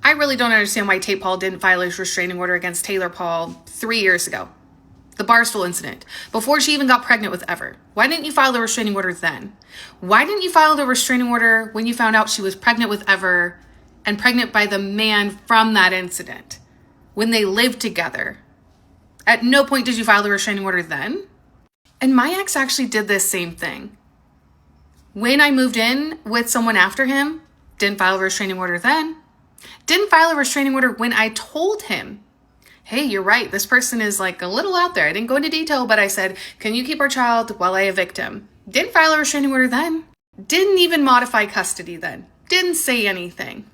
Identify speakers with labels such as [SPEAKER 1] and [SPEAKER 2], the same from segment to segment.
[SPEAKER 1] I really don't understand why Tate Paul didn't file a restraining order against Taylor Paul 3 years ago. The Barstool incident, before she even got pregnant with Ever. Why didn't you file the restraining order then? Why didn't you file the restraining order when you found out she was pregnant with Ever and pregnant by the man from that incident, when they lived together? At no point did you file the restraining order then. And my ex actually did this same thing. When I moved in with someone after him, didn't file a restraining order then. Didn't file a restraining order when I told him, hey, you're right, this person is like a little out there. I didn't go into detail, but I said, can you keep our child while I evict him? Didn't file a restraining order then. Didn't even modify custody then. Didn't say anything.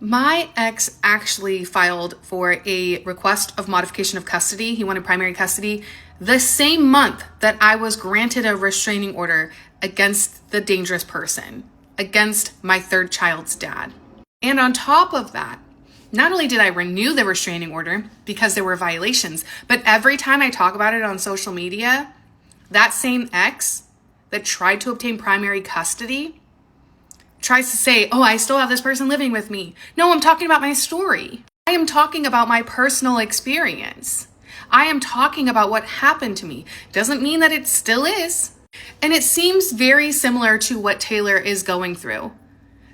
[SPEAKER 1] My ex actually filed for a request of modification of custody. He wanted primary custody the same month that I was granted a restraining order against the dangerous person, against my third child's dad. And on top of that, not only did I renew the restraining order because there were violations, but every time I talk about it on social media, that same ex that tried to obtain primary custody tries to say, oh, I still have this person living with me. No, I'm talking about my story. I am talking about my personal experience. I am talking about what happened to me. Doesn't mean that it still is. And it seems very similar to what Taylor is going through.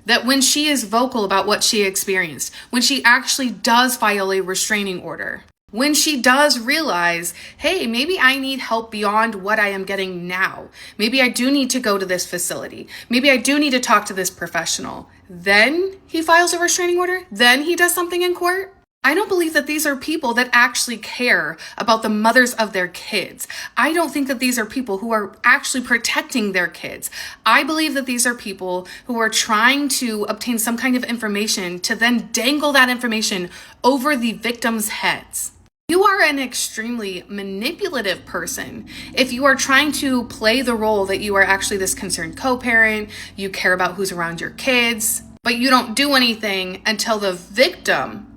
[SPEAKER 1] That when she is vocal about what she experienced, when she actually does file a restraining order, when she does realize, hey, maybe I need help beyond what I am getting now. Maybe I do need to go to this facility. Maybe I do need to talk to this professional. Then he files a restraining order. Then he does something in court. I don't believe that these are people that actually care about the mothers of their kids. I don't think that these are people who are actually protecting their kids. I believe that these are people who are trying to obtain some kind of information to then dangle that information over the victims' heads. You are an extremely manipulative person if you are trying to play the role that you are actually this concerned co-parent, you care about who's around your kids, but you don't do anything until the victim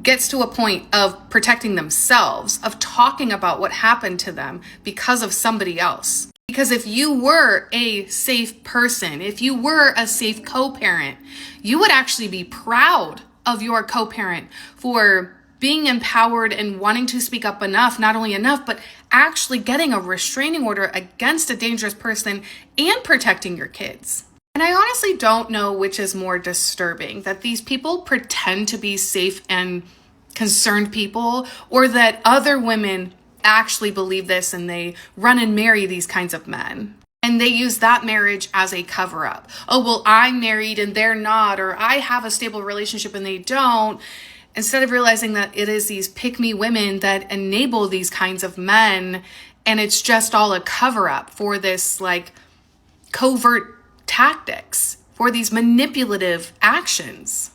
[SPEAKER 1] gets to a point of protecting themselves, of talking about what happened to them because of somebody else. Because if you were a safe person, if you were a safe co-parent, you would actually be proud of your co-parent for being empowered and wanting to speak up enough, not only enough, but actually getting a restraining order against a dangerous person and protecting your kids. And I honestly don't know which is more disturbing, that these people pretend to be safe and concerned people, or that other women actually believe this and they run and marry these kinds of men. And they use that marriage as a cover up. Oh, well, I'm married and they're not, or I have a stable relationship and they don't. Instead of realizing that it is these pick-me women that enable these kinds of men, and it's just all a cover up for this like covert tactics, for these manipulative actions.